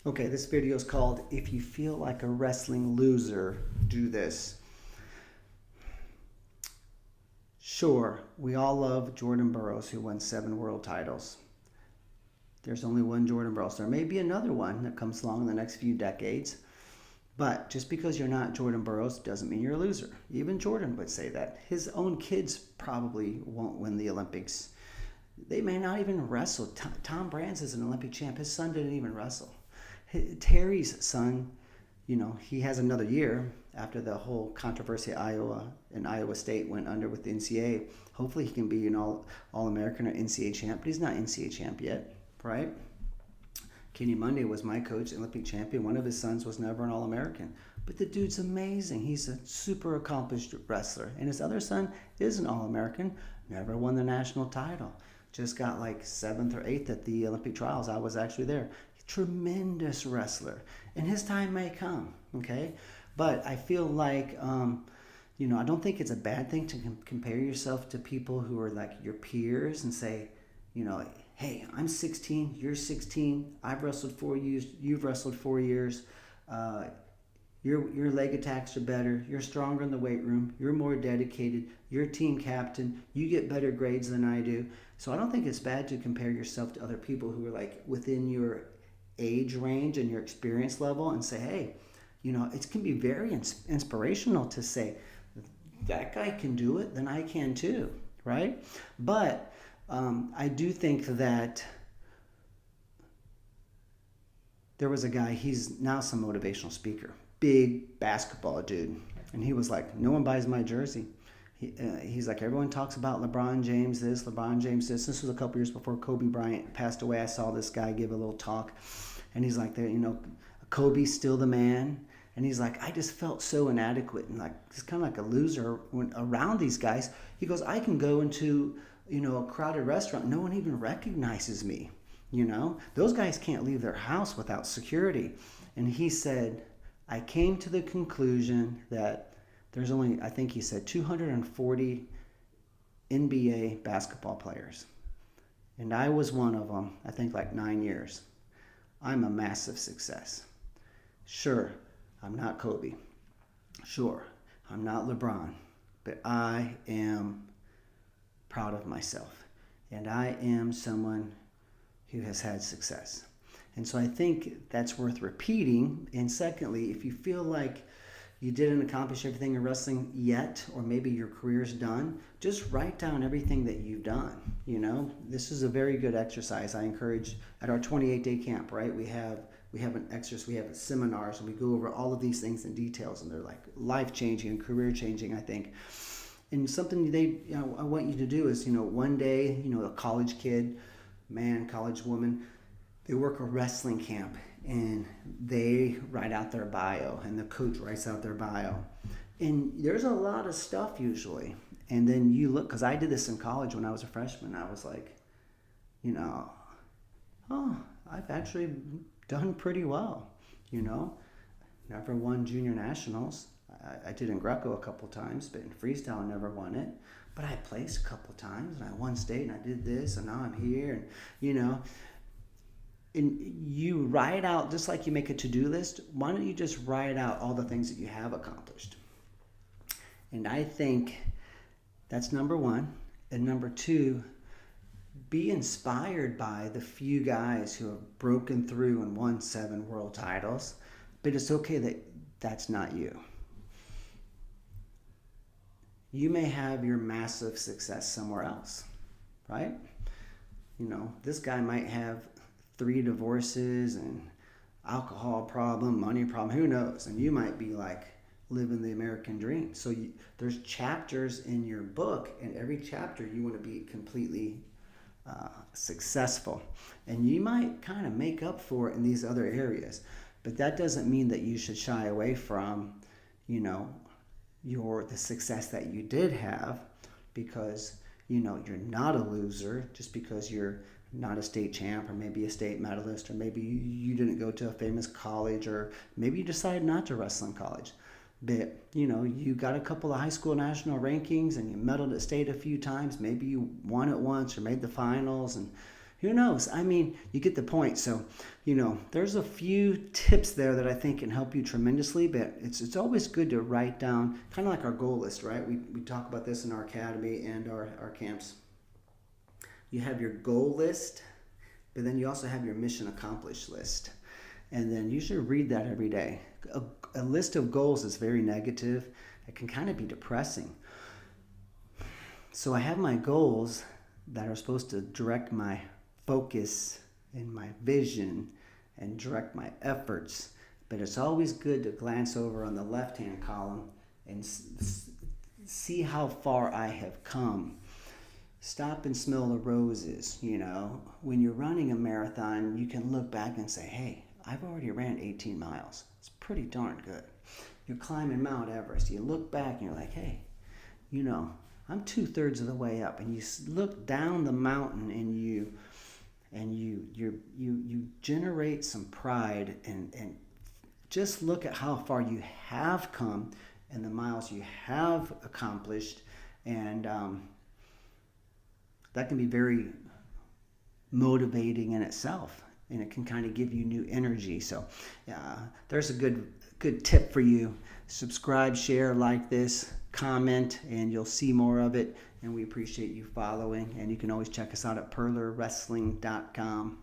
Okay, this video is called If You Feel Like a Wrestling Loser, Do This. Sure, we all love Jordan Burroughs, who won 7 world titles. There's only one Jordan Burroughs. There may be another one that comes along in the next few decades. But just because you're not Jordan Burroughs doesn't mean you're a loser. Even Jordan would say that. His own kids probably won't win the Olympics. They may not even wrestle. Tom Brands is an Olympic champ. His son didn't even wrestle. Terry's son, he has another year after the whole controversy at Iowa State went under with the NCAA. Hopefully he can be an All-American or NCAA champ, but he's not NCAA champ yet, right? Kenny Monday was my coach, Olympic champion. One of his sons was never an All-American. But the dude's amazing. He's a super accomplished wrestler. And his other son is an All-American, never won the national title. Just got like 7th or 8th at the Olympic trials. I was actually there. Tremendous wrestler. And his time may come, okay? But I feel like, I don't think it's a bad thing to compare yourself to people who are like your peers and say, hey, I'm 16, you're 16, I've wrestled 4 years, you've wrestled 4 years, your leg attacks are better, you're stronger in the weight room, you're more dedicated, you're team captain, you get better grades than I do. So I don't think it's bad to compare yourself to other people who are like within your age range and your experience level and say, hey, it can be very inspirational to say, that guy can do it, then I can too, right? But I do think that there was a guy, he's now some motivational speaker, big basketball dude. And he was like, no one buys my jersey. He's like, everyone talks about LeBron James this, LeBron James this. This was a couple years before Kobe Bryant passed away. I saw this guy give a little talk. And he's like, Kobe's still the man. And he's like, I just felt so inadequate and like just kind of like a loser around these guys. He goes, I can go into a crowded restaurant. No one even recognizes me. Those guys can't leave their house without security. And he said, I came to the conclusion that there's only, I think he said, 240 NBA basketball players. And I was one of them, I think like 9 years. I'm a massive success. Sure, I'm not Kobe. Sure, I'm not LeBron. But I am proud of myself. And I am someone who has had success. And so I think that's worth repeating. And secondly, if you feel like you didn't accomplish everything in wrestling yet, or maybe your career's done, just write down everything that you've done. This is a very good exercise. I encourage at our 28-day camp, right? We have an exercise, we have seminars, and we go over all of these things in details, and they're like life-changing and career-changing, I think. And something I want you to do is, one day, a college kid, man, college woman, they work a wrestling camp and they write out their bio and the coach writes out their bio. And there's a lot of stuff usually. And then you look, because I did this in college when I was a freshman. I was like, I've actually done pretty well, Never won junior nationals. I did in Greco a couple times, but in freestyle I never won it. But I placed a couple times and I won state and I did this and now I'm here and and you write out, just like you make a to-do list, why don't you just write out all the things that you have accomplished? And I think that's number one. And number two, be inspired by the few guys who have broken through and won 7 world titles, but it's okay that that's not you. You may have your massive success somewhere else, right? This guy might have 3 divorces and alcohol problem, money problem, who knows? And you might be like living the American dream. So there's chapters in your book, and every chapter you want to be completely successful. And you might kind of make up for it in these other areas. But that doesn't mean that you should shy away from, the success that you did have, because, you're not a loser just because you're not a state champ or maybe a state medalist, or maybe you didn't go to a famous college, or maybe you decided not to wrestle in college. But, you got a couple of high school national rankings and you medaled at state a few times. Maybe you won it once or made the finals, and, Who knows? I mean, you get the point. So, there's a few tips there that I think can help you tremendously, but it's always good to write down, kind of like our goal list, right? We talk about this in our academy and our camps. You have your goal list, but then you also have your mission accomplished list. And then you should read that every day. A list of goals is very negative. It can kind of be depressing. So I have my goals that are supposed to direct my focus and my vision and direct my efforts. But it's always good to glance over on the left-hand column and see how far I have come. Stop and smell the roses. When you're running a marathon, you can look back and say, hey, I've already ran 18 miles. It's pretty darn good. You're climbing Mount Everest. You look back and you're like, hey, I'm 2/3 of the way up. And you look down the mountain and you generate some pride and just look at how far you have come and the miles you have accomplished. And that can be very motivating in itself, and it can kind of give you new energy. So there's a good tip for you. Subscribe, share, like this, comment, and you'll see more of it. And we appreciate you following. And you can always check us out at purlerwrestling.com.